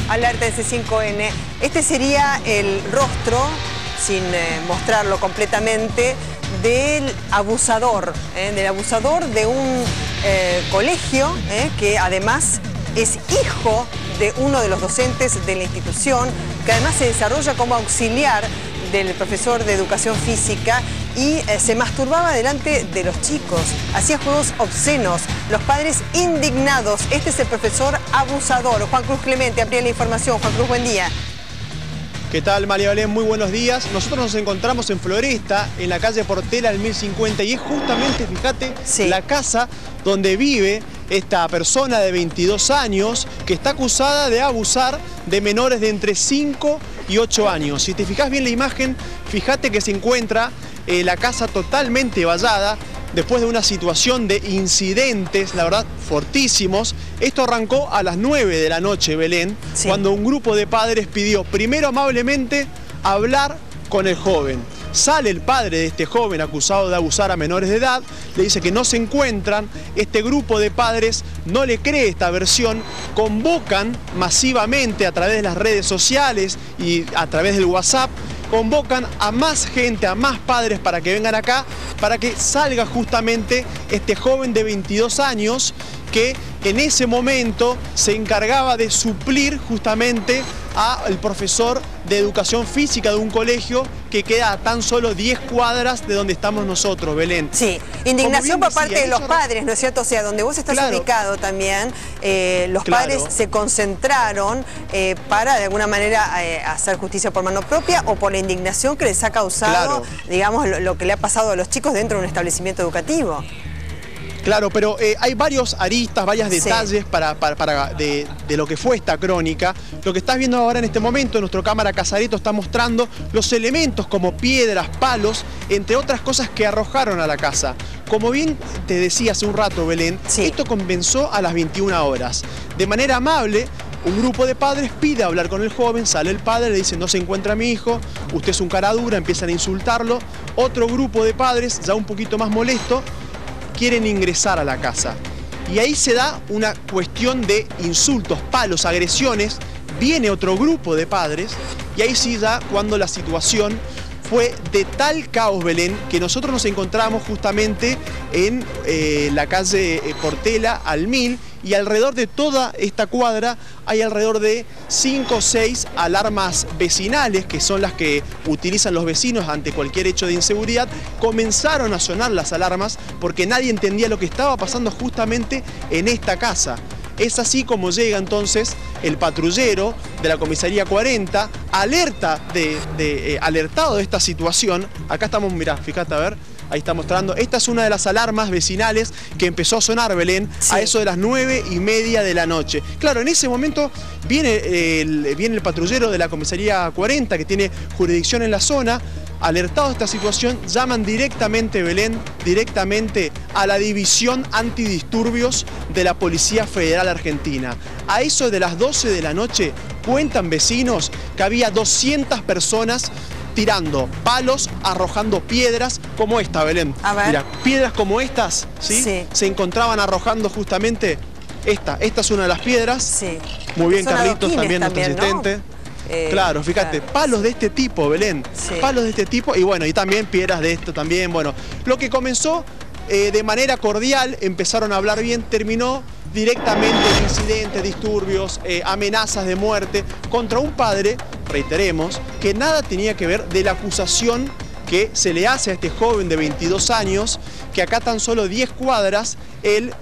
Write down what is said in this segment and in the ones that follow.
Alerta C5N. Este sería el rostro, sin mostrarlo completamente, del abusador de un colegio que además es hijo de uno de los docentes de la institución, que además se desarrolla como auxiliar del profesor de educación física y se masturbaba delante de los chicos, hacía juegos obscenos, los padres indignados. Este es el profesor abusador. Juan Cruz Clemente amplía la información. Juan Cruz, buen día. ¿Qué tal, María Belén? Muy buenos días. Nosotros nos encontramos en Floresta, en la calle Portela, el 1050, y es justamente, fíjate, la casa donde vive esta persona de 22 años que está acusada de abusar de menores de entre 5 y 8 años. Si te fijas bien la imagen, fíjate que se encuentra la casa totalmente vallada después de una situación de incidentes, la verdad, fortísimos. Esto arrancó a las 9 de la noche, Belén, cuando un grupo de padres pidió primero amablemente hablar con el joven. Sale el padre de este joven acusado de abusar a menores de edad, le dice que no se encuentran. Este grupo de padres no le cree esta versión, convocan masivamente a través de las redes sociales y a través del WhatsApp, convocan a más gente, a más padres para que vengan acá, para que salga justamente este joven de 22 años que en ese momento se encargaba de suplir justamente al profesor de educación física de un colegio que queda a tan solo 10 cuadras de donde estamos nosotros, Belén. Sí, indignación por parte de los padres, ¿no es cierto? O sea, donde vos estás ubicado también, los padres se concentraron para de alguna manera hacer justicia por mano propia o por la indignación que les ha causado, digamos, lo que le ha pasado a los chicos dentro de un establecimiento educativo. Claro, pero hay varios aristas, varios detalles de lo que fue esta crónica. Lo que estás viendo ahora en este momento, nuestra cámara Casareto está mostrando los elementos como piedras, palos, entre otras cosas que arrojaron a la casa. Como bien te decía hace un rato, Belén, esto comenzó a las 21 horas. De manera amable, un grupo de padres pide hablar con el joven, sale el padre, le dice: no se encuentra mi hijo, usted es un cara dura, empiezan a insultarlo. Otro grupo de padres, ya un poquito más molesto, quieren ingresar a la casa. Y ahí se da una cuestión de insultos, palos, agresiones. Viene otro grupo de padres y ahí sí ya cuando la situación fue de tal caos, Belén, que nosotros nos encontramos justamente en la calle Portela al 1000, y alrededor de toda esta cuadra hay alrededor de 5 o 6 alarmas vecinales, que son las que utilizan los vecinos ante cualquier hecho de inseguridad. Comenzaron a sonar las alarmas porque nadie entendía lo que estaba pasando justamente en esta casa. Es así como llega entonces el patrullero de la comisaría 40, alertado de esta situación. Acá estamos, mirá, fíjate, a ver, ahí está mostrando. Esta es una de las alarmas vecinales que empezó a sonar, Belén, a eso de las 9:30 de la noche. Claro, en ese momento viene el patrullero de la comisaría 40, que tiene jurisdicción en la zona. Alertado de esta situación, llaman directamente, Belén, directamente a la División Antidisturbios de la Policía Federal Argentina. A eso de las 12 de la noche cuentan vecinos que había 200 personas tirando palos, arrojando piedras como esta, Belén. A ver. Mira, piedras como estas, ¿sí? Se encontraban arrojando justamente esta. Esta es una de las piedras. Sí. Muy bien, Carlitos, también nuestro asistente. Claro, fíjate, palos de este tipo, Belén, palos de este tipo, y bueno, y también piedras de esto también. Bueno, lo que comenzó de manera cordial, empezaron a hablar bien, terminó directamente en incidentes, disturbios, amenazas de muerte contra un padre, reiteremos, que nada tenía que ver de la acusación que se le hace a este joven de 22 años, que acá tan solo 10 cuadras, él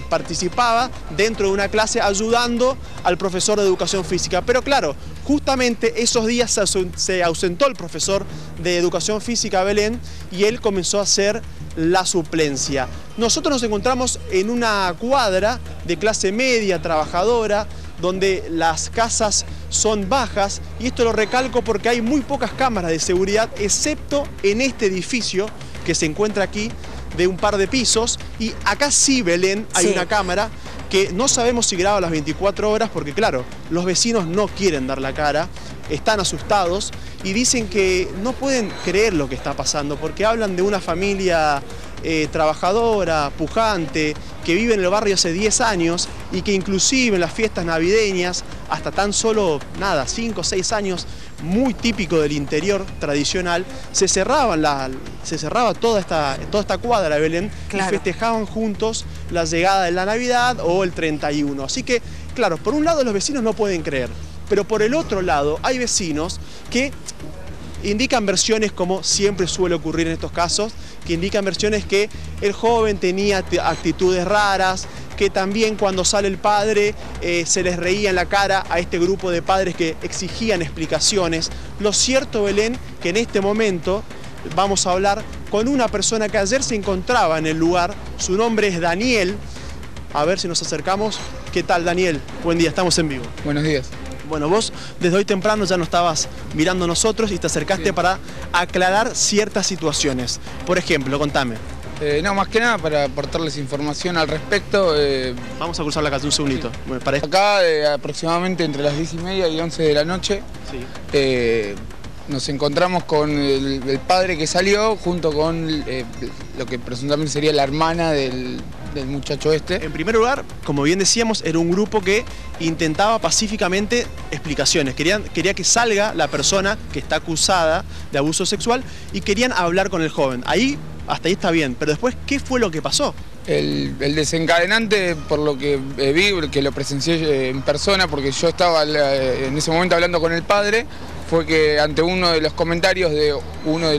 participaba dentro de una clase ayudando al profesor de educación física. Pero claro, justamente esos días se ausentó el profesor de educación física, Belén, y él comenzó a hacer la suplencia. Nosotros nos encontramos en una cuadra de clase media, trabajadora, donde las casas son bajas, y esto lo recalco porque hay muy pocas cámaras de seguridad, excepto en este edificio que se encuentra aquí, de un par de pisos, y acá sí, Belén, hay una cámara que no sabemos si graba las 24 horas porque, claro, los vecinos no quieren dar la cara, están asustados y dicen que no pueden creer lo que está pasando porque hablan de una familia trabajadora, pujante, que vive en el barrio hace 10 años y que inclusive en las fiestas navideñas, hasta tan solo, 5 o 6 años, muy típico del interior tradicional, se cerraba toda esta cuadra de Belén, claro, y festejaban juntos la llegada de la Navidad o el 31. Así que, claro, por un lado los vecinos no pueden creer, pero por el otro lado hay vecinos que indican versiones, como siempre suele ocurrir en estos casos, que indican versiones que el joven tenía actitudes raras, que también cuando sale el padre se les reía en la cara a este grupo de padres que exigían explicaciones. Lo cierto, Belén, que en este momento vamos a hablar con una persona que ayer se encontraba en el lugar. Su nombre es Daniel. A ver si nos acercamos. ¿Qué tal, Daniel? Buen día, estamos en vivo. Buenos días. Bueno, vos desde hoy temprano ya nos estabas mirando nosotros y te acercaste, sí, para aclarar ciertas situaciones. Por ejemplo, contame. No, más que nada para aportarles información al respecto. Vamos a cruzar la calle un segundito. Sí. Bueno, para acá aproximadamente entre las 10:30 y 11 de la noche, sí, nos encontramos con el padre que salió junto con lo que presuntamente sería la hermana del muchacho este. En primer lugar, como bien decíamos, era un grupo que intentaba pacíficamente explicaciones. Quería que salga la persona que está acusada de abuso sexual y querían hablar con el joven. Hasta ahí está bien, pero después, ¿qué fue lo que pasó? El desencadenante, por lo que vi, que lo presencié en persona, porque yo estaba en ese momento hablando con el padre, fue que ante uno de los comentarios de uno de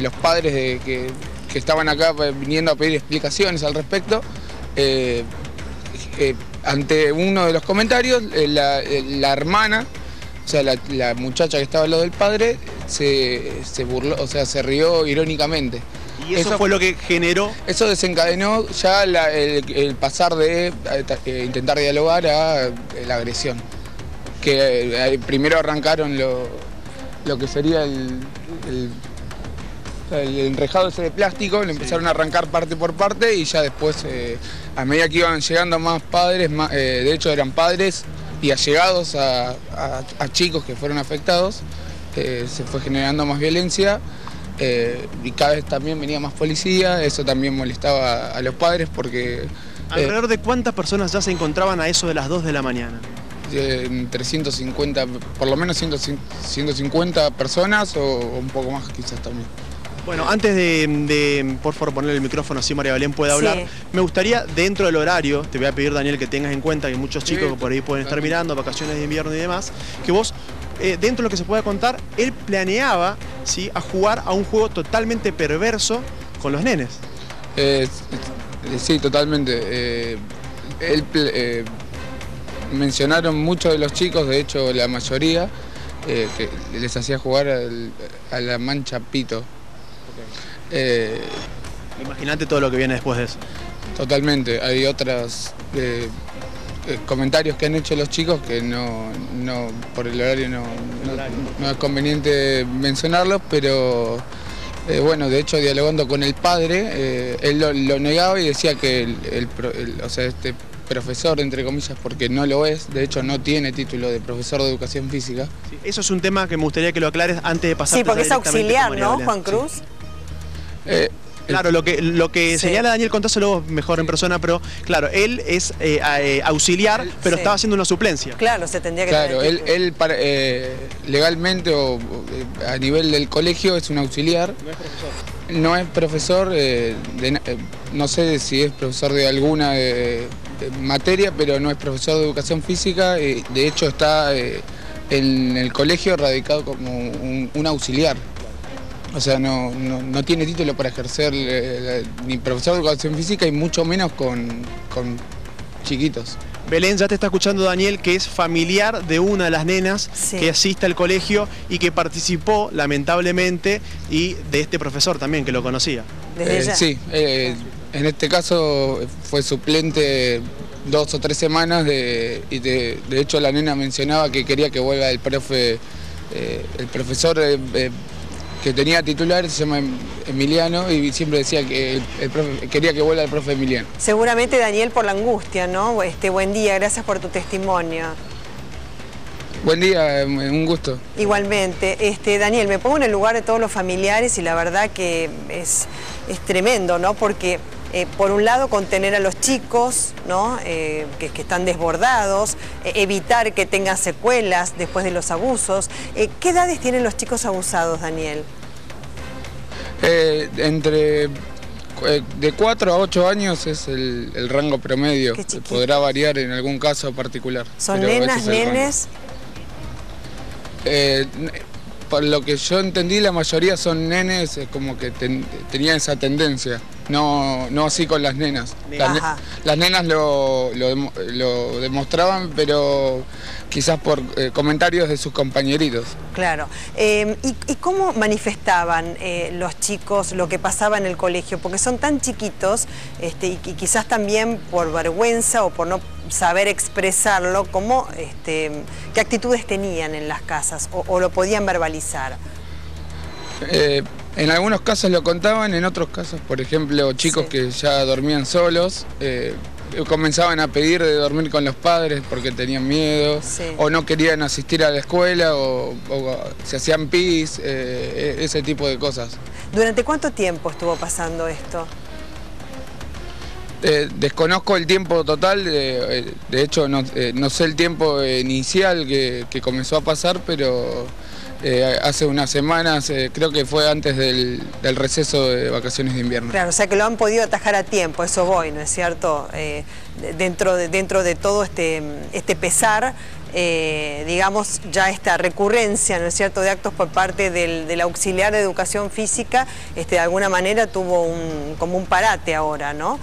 los padres que estaban acá viniendo a pedir explicaciones al respecto, ante uno de los comentarios, la hermana, o sea, la muchacha que estaba al lado del padre, se burló, o sea, se rió irónicamente. ¿Y eso fue lo que generó? Eso desencadenó ya el pasar de intentar dialogar a la agresión. Que primero arrancaron lo que sería el enrejado ese de plástico, le empezaron a arrancar parte por parte y ya después, a medida que iban llegando más padres, de hecho eran padres y allegados a chicos que fueron afectados, se fue generando más violencia. Y cada vez también venía más policía, eso también molestaba a los padres porque... ¿Alrededor de cuántas personas ya se encontraban a eso de las 2 de la mañana? Entre 150, por lo menos 150 personas o un poco más quizás también. Bueno, antes de por favor poner el micrófono así María Belén pueda hablar, sí, me gustaría dentro del horario, te voy a pedir, Daniel, que tengas en cuenta que hay muchos chicos que por ahí pueden estar mirando, vacaciones de invierno y demás, que vos, dentro de lo que se pueda contar, él planeaba, ¿sí?, a jugar a un juego totalmente perverso con los nenes. Sí, totalmente. Mencionaron muchos de los chicos, de hecho la mayoría, que les hacía jugar a la mancha pito. Imagínate todo lo que viene después de eso. Totalmente, hay otros comentarios que han hecho los chicos que no por el horario no es conveniente mencionarlos, pero bueno, de hecho dialogando con el padre, él lo negaba y decía que o sea, este profesor, entre comillas, porque no lo es, de hecho no tiene título de profesor de educación física. Sí, eso es un tema que me gustaría que lo aclares antes de pasar. Sí, porque es auxiliar, ¿no, Juan Cruz? Sí. Claro, lo que sí, señala Daniel, contáselo mejor en persona, pero claro, él es auxiliar, pero sí, estaba haciendo una suplencia. Claro, se tendría que... Claro, él legalmente o a nivel del colegio es un auxiliar. No es profesor. No es profesor, no sé si es profesor de alguna materia, pero no es profesor de educación física. De hecho está en el colegio radicado como un auxiliar. O sea, no tiene título para ejercer ni profesor de educación física y mucho menos con chiquitos. Belén, ya te está escuchando Daniel, que es familiar de una de las nenas, sí, que asiste al colegio y que participó, lamentablemente, y de este profesor también, que lo conocía. Sí, en este caso fue suplente 2 o 3 semanas y de hecho la nena mencionaba que quería que vuelva el profesor que tenía titular, se llama Emiliano, y siempre decía que quería que vuelva el profe Emiliano. Seguramente, Daniel, por la angustia, ¿no? Buen día, gracias por tu testimonio. Buen día, un gusto. Igualmente. Daniel, me pongo en el lugar de todos los familiares y la verdad que es tremendo, ¿no? Porque por un lado, contener a los chicos, ¿no? que están desbordados, evitar que tengan secuelas después de los abusos. ¿Qué edades tienen los chicos abusados, Daniel? Entre de 4 a 8 años es el rango promedio. Podrá variar en algún caso particular. ¿Son nenas, nenes? Por lo que yo entendí, la mayoría son nenes, como que tenían esa tendencia. No así con las nenas. Las nenas lo demostraban, pero quizás por comentarios de sus compañeritos. Claro. ¿Y cómo manifestaban los chicos lo que pasaba en el colegio? Porque son tan chiquitos y quizás también por vergüenza o por no saber expresarlo, ¿qué actitudes tenían en las casas o lo podían verbalizar? En algunos casos lo contaban, en otros casos, por ejemplo, chicos que ya dormían solos, comenzaban a pedir de dormir con los padres porque tenían miedo, o no querían asistir a la escuela, o se hacían pis, ese tipo de cosas. ¿Durante cuánto tiempo estuvo pasando esto? Desconozco el tiempo total, de hecho no sé el tiempo inicial que comenzó a pasar, pero hace unas semanas, creo que fue antes del receso de vacaciones de invierno. Claro, o sea que lo han podido atajar a tiempo, eso voy, ¿no es cierto? Dentro de todo este pesar, digamos, ya esta recurrencia, ¿no es cierto?, de actos por parte del auxiliar de educación física, de alguna manera tuvo como un parate ahora, ¿no?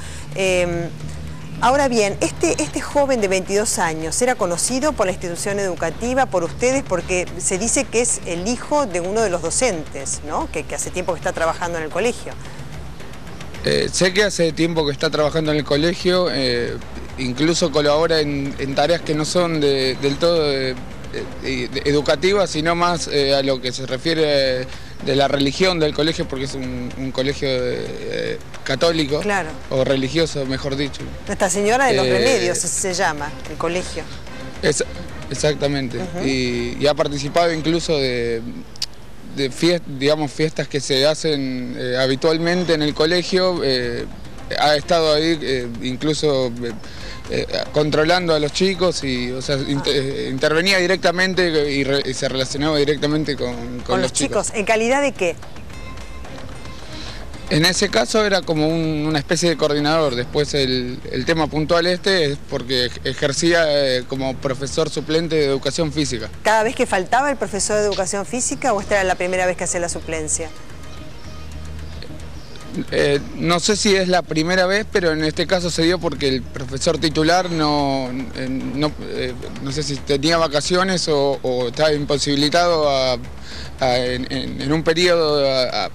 Ahora bien, este joven de 22 años era conocido por la institución educativa, por ustedes, porque se dice que es el hijo de uno de los docentes, ¿no? Que hace tiempo que está trabajando en el colegio. Sé que hace tiempo que está trabajando en el colegio, incluso colabora en tareas que no son del todo educativas, sino más a lo que se refiere de la religión del colegio, porque es un colegio católico, claro, o religioso, mejor dicho. Nuestra Señora de los Remedios se llama el colegio. Exactamente. Y ha participado incluso de fiestas que se hacen habitualmente en el colegio. Ha estado ahí incluso controlando a los chicos y, o sea, intervenía directamente y se relacionaba directamente con los chicos. ¿En calidad de qué? En ese caso era como una especie de coordinador. Después el tema puntual es porque ejercía como profesor suplente de educación física. ¿Cada vez que faltaba el profesor de educación física o esta era la primera vez que hacía la suplencia? No sé si es la primera vez, pero en este caso se dio porque el profesor titular no sé si tenía vacaciones o estaba imposibilitado en un periodo a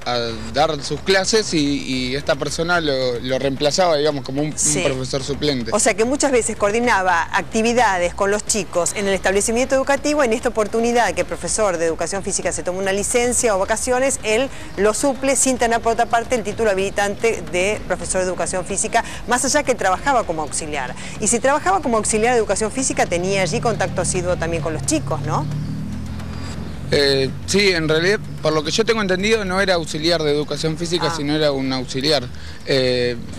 dar sus clases y esta persona lo reemplazaba, digamos, como un profesor suplente. O sea que muchas veces coordinaba actividades con los chicos en el establecimiento educativo. En esta oportunidad que el profesor de educación física se toma una licencia o vacaciones, él lo suple sin tener por otra parte el título habilitante de profesor de educación física, más allá que trabajaba como auxiliar. Y si trabajaba como auxiliar de educación física, tenía allí contacto asiduo también con los chicos, ¿no? Sí, en realidad, por lo que yo tengo entendido, no era auxiliar de educación física, sino era un auxiliar.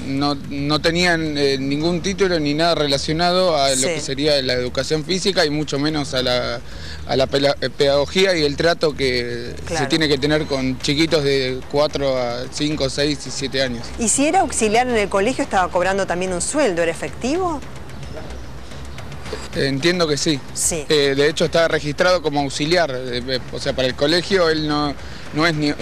No tenían ningún título ni nada relacionado a lo que sería la educación física y mucho menos a la pedagogía y el trato que se tiene que tener con chiquitos de 4 a 5, 6 y 7 años. ¿Y si era auxiliar en el colegio, estaba cobrando también un sueldo? ¿Era efectivo? Entiendo que sí. De hecho está registrado como auxiliar, o sea, para el colegio él no es ni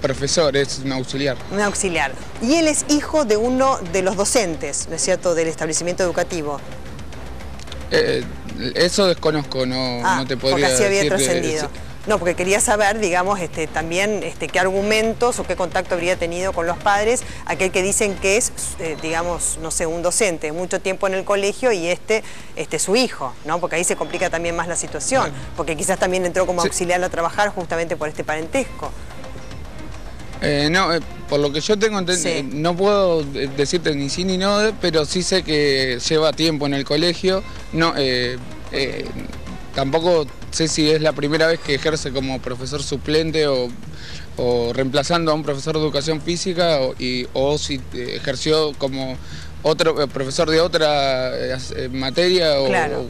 profesor, es un auxiliar. Un auxiliar. Y él es hijo de uno de los docentes, ¿no es cierto?, del establecimiento educativo. Eso desconozco, no te podría decir. Porque así había trascendido. No, porque quería saber, digamos, también qué argumentos o qué contacto habría tenido con los padres, aquel que dicen que es, digamos, no sé, un docente, mucho tiempo en el colegio y su hijo, ¿no? Porque ahí se complica también más la situación, porque quizás también entró como auxiliar a trabajar justamente por este parentesco. No, por lo que yo tengo entendido, no puedo decirte ni sí ni no, pero sí sé que lleva tiempo en el colegio. Tampoco sé si es la primera vez que ejerce como profesor suplente o reemplazando a un profesor de educación física o si ejerció como otro profesor de otra materia, claro.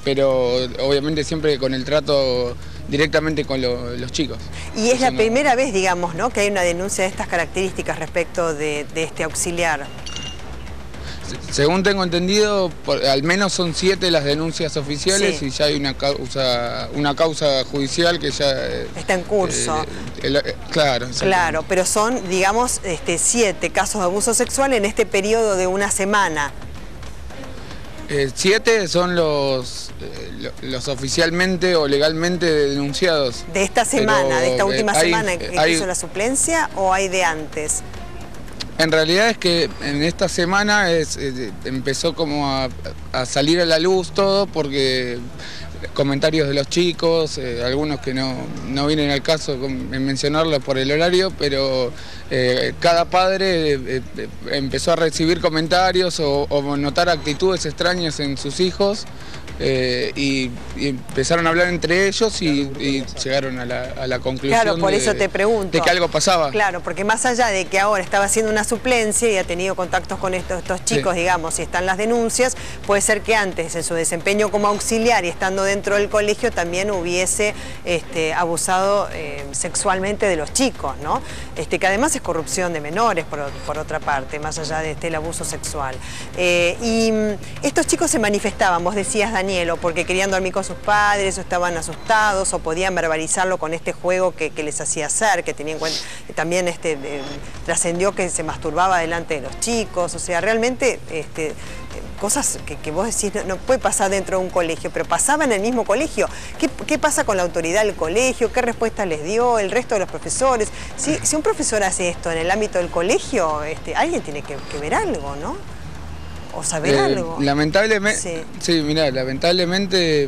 Pero obviamente siempre con el trato directamente con los chicos. Y es la primera vez, digamos, ¿no?, que hay una denuncia de estas características respecto de este auxiliar. Según tengo entendido, al menos son 7 las denuncias oficiales, sí, y ya hay una causa judicial que ya está en curso. Claro. Claro, pero son, digamos, 7 casos de abuso sexual en este periodo de una semana. 7 son los oficialmente o legalmente denunciados. ¿De esta semana, pero, de esta última semana que hizo la suplencia, o hay de antes? En realidad es que en esta semana empezó como a salir a la luz todo, porque comentarios de los chicos, algunos que no vienen al caso en mencionarlos por el horario, pero cada padre empezó a recibir comentarios o notar actitudes extrañas en sus hijos. Y empezaron a hablar entre ellos y llegaron a la conclusión, claro, por eso te pregunto, de que algo pasaba. Claro, porque más allá de que ahora estaba haciendo una suplencia y ha tenido contactos con estos chicos, sí, digamos, y están las denuncias, puede ser que antes, en su desempeño como auxiliar y estando dentro del colegio, también hubiese abusado sexualmente de los chicos, ¿no? Que además es corrupción de menores, por otra parte, más allá de el abuso sexual. Y estos chicos se manifestaban, vos decías, Daniel, o porque querían dormir con sus padres, o estaban asustados, o podían verbalizarlo con este juego que les hacía hacer, que tenía en cuenta, también trascendió que se masturbaba delante de los chicos. O sea, realmente cosas que vos decís no puede pasar dentro de un colegio, pero pasaba en el mismo colegio. ¿Qué pasa con la autoridad del colegio? ¿Qué respuesta les dio el resto de los profesores? Si un profesor hace esto en el ámbito del colegio, alguien tiene que ver algo, ¿no? O saber algo. Lamentablemente, sí, mirá, lamentablemente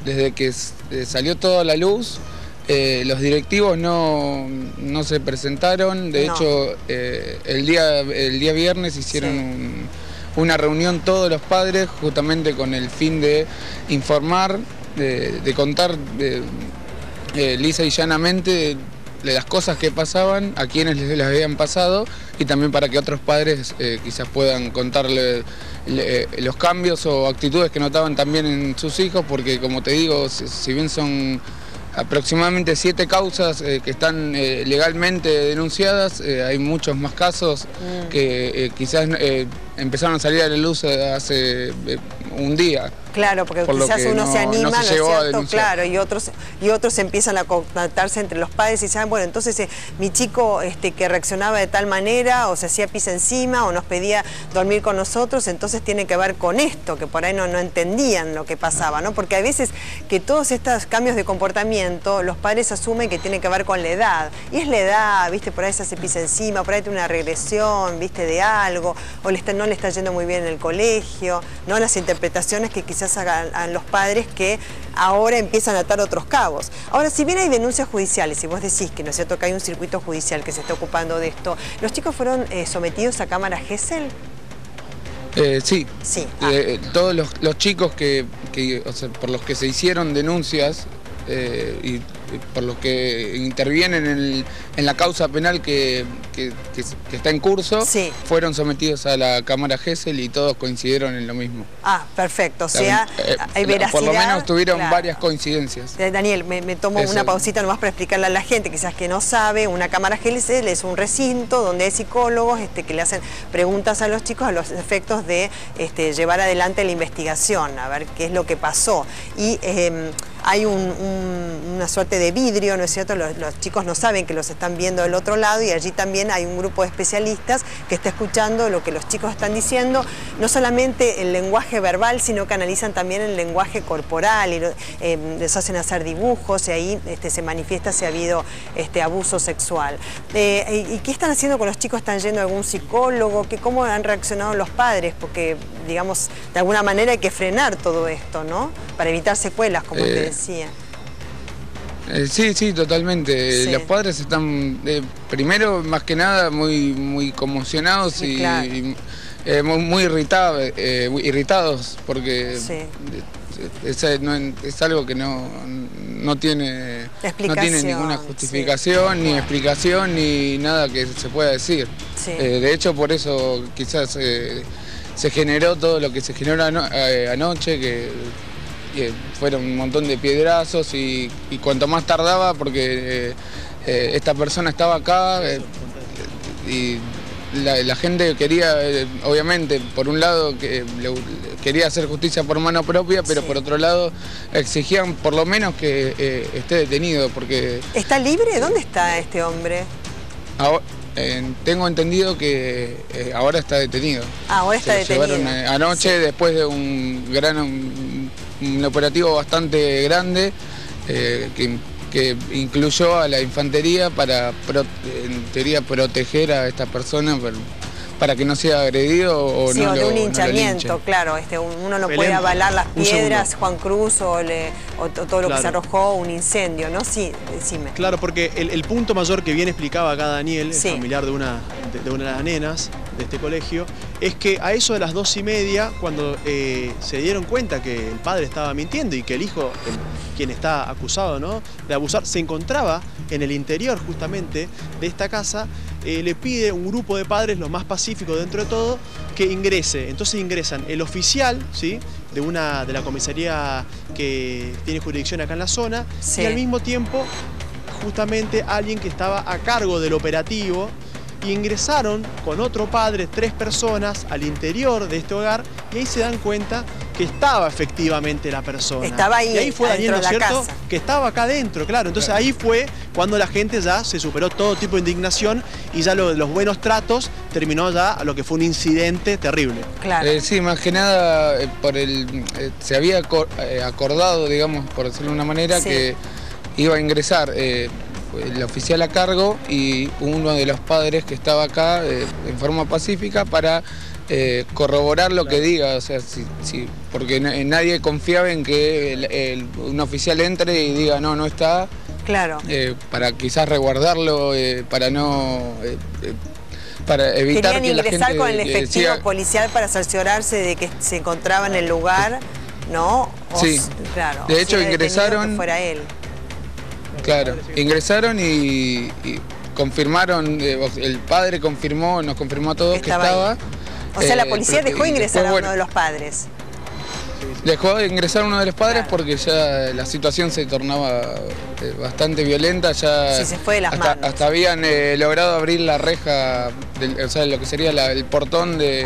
desde que salió todo a la luz, los directivos no se presentaron. De hecho, el día viernes hicieron una reunión todos los padres, justamente con el fin de informar, de contar lisa y llanamente de las cosas que pasaban, a quienes les habían pasado, y también para que otros padres quizás puedan contarle los cambios o actitudes que notaban también en sus hijos, porque como te digo, si bien son aproximadamente 7 causas que están legalmente denunciadas, hay muchos más casos que quizás empezaron a salir a la luz hace un día. Claro, porque quizás uno se anima, ¿no es cierto? Claro, y otros empiezan a contactarse entre los padres y dicen, bueno, entonces mi chico que reaccionaba de tal manera, o se hacía pis encima, o nos pedía dormir con nosotros, entonces tiene que ver con esto, que por ahí no entendían lo que pasaba, ¿no? Porque a veces que todos estos cambios de comportamiento, los padres asumen que tiene que ver con la edad. Y es la edad, ¿viste? Por ahí se hace pis encima, por ahí tiene una regresión, ¿viste? De algo, o no le está yendo muy bien en el colegio, ¿no? Las interpretaciones que quizás hagan a los padres que ahora empiezan a atar otros cabos. Ahora, si bien hay denuncias judiciales, y vos decís que no es cierto que hay un circuito judicial que se está ocupando de esto, ¿los chicos fueron sometidos a cámara Gesell? Sí. Todos los chicos o sea, por los que se hicieron denuncias y por los que intervienen en la causa penal que está en curso, fueron sometidos a la cámara Gesell y todos coincidieron en lo mismo. Ah, perfecto, o sea, hay veracidad. Por lo menos tuvieron varias coincidencias. Daniel, me tomo una pausita nomás para explicarle a la gente, quizás que no sabe. Una cámara Gesell es un recinto donde hay psicólogos que le hacen preguntas a los chicos a los efectos de llevar adelante la investigación, a ver qué es lo que pasó. Y hay una suerte de vidrio, ¿no es cierto? Los chicos no saben que los están viendo del otro lado, y allí también hay un grupo de especialistas que está escuchando lo que los chicos están diciendo, no solamente el lenguaje verbal, sino que analizan también el lenguaje corporal y les hacen hacer dibujos, y ahí se manifiesta si ha habido abuso sexual. ¿Y qué están haciendo con los chicos? ¿Están yendo a algún psicólogo? ¿Cómo han reaccionado los padres? Porque, digamos, de alguna manera hay que frenar todo esto, ¿no? Para evitar secuelas, como te decía. Sí, totalmente. Los padres están, primero, más que nada, muy conmocionados, y muy irritados porque Sí. es algo que no tiene ninguna justificación, sí. ni explicación, ni nada que se pueda decir. Sí. De hecho, por eso quizás se generó todo lo que se generó anoche, que fueron un montón de piedrazos y cuanto más tardaba, porque esta persona estaba acá y la gente quería, obviamente, por un lado quería hacer justicia por mano propia, pero sí. por otro lado exigían por lo menos que esté detenido, porque... ¿Está libre? ¿Dónde está este hombre? Ahora, tengo entendido que ahora está detenido. Ahora está detenido. Se lo llevaron anoche, sí, después de un operativo bastante grande que incluyó a la infantería para, en teoría, proteger a esta persona para que no sea agredido o sí, no o de lo, un hinchamiento, no lo claro. Uno no Belén, puede avalar las un piedras, segundo. Juan Cruz, o todo lo que se arrojó, un incendio, ¿no? Sí, decime. Claro, porque el punto mayor que bien explicaba acá Daniel, Sí. el familiar de una de las nenas de este colegio, es que a eso de las 2:30, cuando se dieron cuenta que el padre estaba mintiendo y que el hijo, quien está acusado, ¿no?, de abusar, se encontraba en el interior justamente de esta casa, le pide un grupo de padres, lo más pacífico dentro de todo, que ingrese. Entonces ingresan el oficial, ¿sí?, de la comisaría que tiene jurisdicción acá en la zona, Sí. y al mismo tiempo justamente alguien que estaba a cargo del operativo, y ingresaron con otro padre, 3 personas, al interior de este hogar, y ahí se dan cuenta que estaba efectivamente la persona. Estaba ahí, y ahí fue Daniel, ¿no es adentro de la cierto?, casa. que estaba acá adentro, claro. Entonces ahí fue cuando la gente ya se superó todo tipo de indignación y ya los buenos tratos terminó ya a lo que fue un incidente terrible. Claro. Sí, más que nada se había acordado, digamos, por decirlo de una manera, Sí. que iba a ingresar el oficial a cargo y uno de los padres que estaba acá en forma pacífica para corroborar lo que diga, o sea, porque nadie confiaba en que un oficial entre y diga no está, Claro. para quizás resguardarlo, para evitar Querían que la ingresar gente con el efectivo siga... policial para cerciorarse de que se encontraba en el lugar, ¿no? Sí. Claro. De hecho, si era detenido, ingresaron... que fuera él. Claro, ingresaron y confirmaron, el padre nos confirmó a todos que estaba. O sea, la policía pero- dejó y ingresar después, a uno de los padres. Dejó de ingresar a uno de los padres Claro. porque ya la situación se tornaba bastante violenta, ya Sí, se fue de las manos. hasta habían logrado abrir la reja, o sea, lo que sería el portón de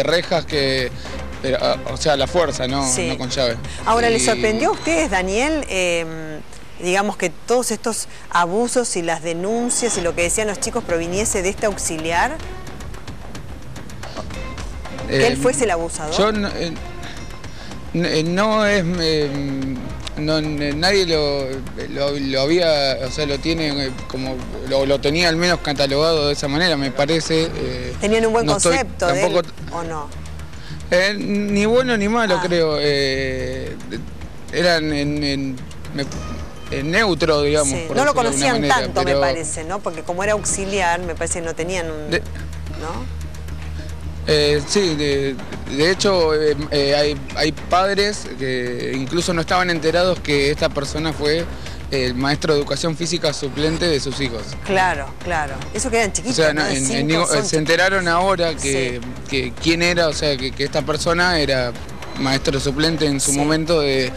rejas o sea, a la fuerza, no con llave. Ahora, Y- ¿les sorprendió a ustedes, Daniel, digamos que todos estos abusos y las denuncias y lo que decían los chicos proviniese de este auxiliar? ¿Que él fuese el abusador? Yo no es... nadie lo había, o sea, lo tiene como, lo tenía al menos catalogado de esa manera, me parece. ¿Tenían un buen no estoy concepto de él, tampoco, o no? ni bueno ni malo, creo. Eran neutro, digamos. Sí. Por No lo decirlo de alguna conocían manera, tanto, pero me parece, ¿no? Porque como era auxiliar, me parece que no tenían un... ¿no? Sí, de hecho hay padres que incluso no estaban enterados que esta persona fue el maestro de educación física suplente de sus hijos. Claro, claro. Eso quedan chiquitos, O sea, ¿no? De 5 son se enteraron ahora Sí. que quién era, o sea, que esta persona era maestro suplente en su Sí. momento de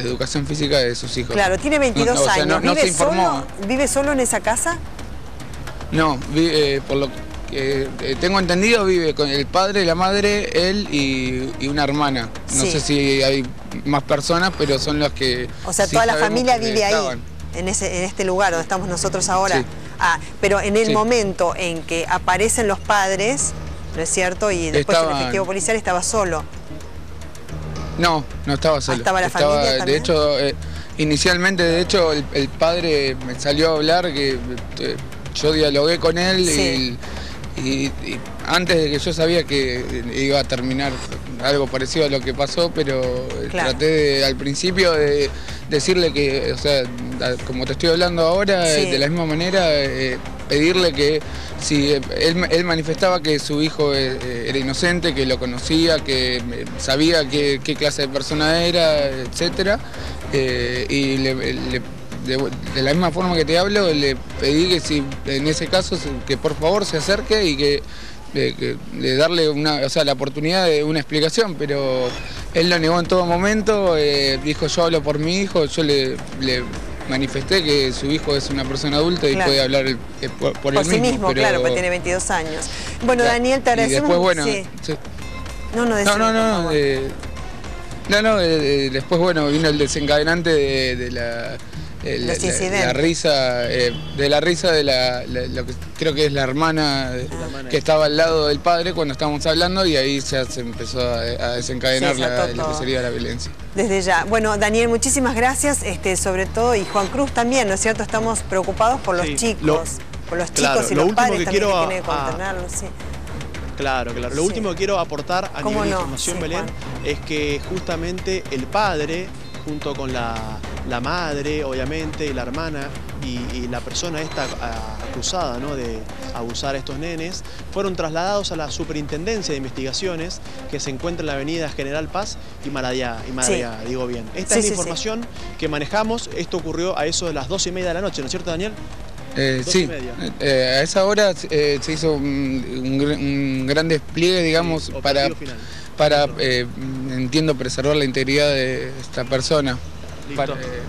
educación física de sus hijos. Claro, tiene 22 o sea, años. no se informó. ¿Vive solo en esa casa? No, por lo que tengo entendido, vive con el padre, la madre, él y una hermana. No Sí. sé si hay más personas, pero son los que... O sea, sí toda la sabemos familia que vive estaban. ahí, en este lugar donde estamos nosotros ahora. Sí. Pero en el Sí. momento en que aparecen los padres, ¿no es cierto? Y después el efectivo policial estaba solo. No estaba solo. ¿Estaba la familia también? De hecho, inicialmente, el padre me salió a hablar que yo dialogué con él Sí. y antes de que yo sabía que iba a terminar algo parecido a lo que pasó, pero Claro. traté al principio de decirle que, o sea, como te estoy hablando ahora, Sí. de la misma manera, pedirle que si él manifestaba que su hijo era inocente, que lo conocía, que sabía qué clase de persona era, etcétera, y de la misma forma que te hablo, le pedí que si en ese caso que por favor se acerque y que de darle la oportunidad de una explicación, pero él lo negó en todo momento. Dijo: yo hablo por mi hijo. Yo le manifesté que su hijo es una persona adulta y puede hablar por él sí mismo, pero... claro, porque tiene 22 años. Bueno, Daniel, te agradecemos. Y después, bueno, sí. Sí. Después, bueno, vino el desencadenante de la risa, lo que creo que es la hermana que estaba al lado del padre cuando estábamos hablando, y ahí ya se empezó a desencadenar lo que sería la violencia. Desde ya. Bueno, Daniel, muchísimas gracias, sobre todo, y Juan Cruz también, ¿no es cierto? Estamos preocupados por los chicos, y los padres que tienen que contenerlos. Sí. Claro. Lo último que quiero aportar a nivel de información, Belén, es que justamente el padre, junto con la madre, obviamente, y la hermana, y la persona esta acusada, ¿no?, de abusar a estos nenes, fueron trasladados a la Superintendencia de Investigaciones, que se encuentra en la avenida General Paz y Maradiaga, digo bien. Esta es la información que manejamos. Esto ocurrió a eso de las 2:30 de la noche, ¿no es cierto, Daniel? Sí, a esa hora se hizo un gran despliegue, digamos, para entiendo, preservar la integridad de esta persona,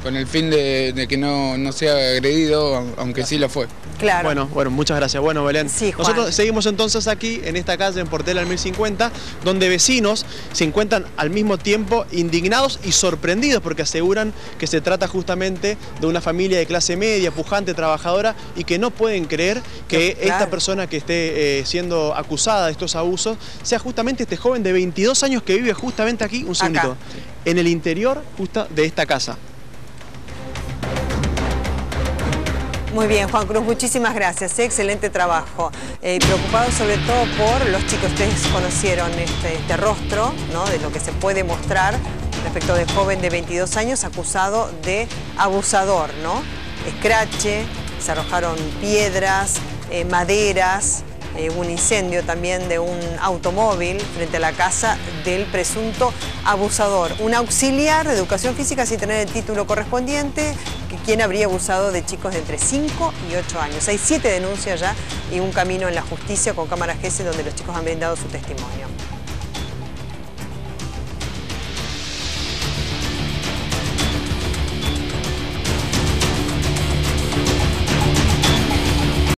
con el fin de que no sea agredido, aunque sí lo fue. Claro. Bueno, muchas gracias. Bueno, Belén, nosotros seguimos entonces aquí en esta calle, en Portela al 1050, donde vecinos se encuentran al mismo tiempo indignados y sorprendidos, porque aseguran que se trata justamente de una familia de clase media, pujante, trabajadora, y que no pueden creer que esta persona que esté siendo acusada de estos abusos sea justamente este joven de 22 años que vive justamente aquí, un segundito, en el interior justo de esta casa. Muy bien, Juan Cruz, muchísimas gracias, excelente trabajo. Preocupado sobre todo por los chicos. Ustedes conocieron este rostro, ¿no?, de lo que se puede mostrar respecto de joven de 22 años acusado de abusador, ¿no? Escrache, se arrojaron piedras, maderas, un incendio también de un automóvil frente a la casa del presunto abusador. Un auxiliar de educación física sin tener el título correspondiente, quien habría abusado de chicos de entre 5 y 8 años. Hay 7 denuncias ya y un camino en la justicia con cámaras GS donde los chicos han brindado su testimonio.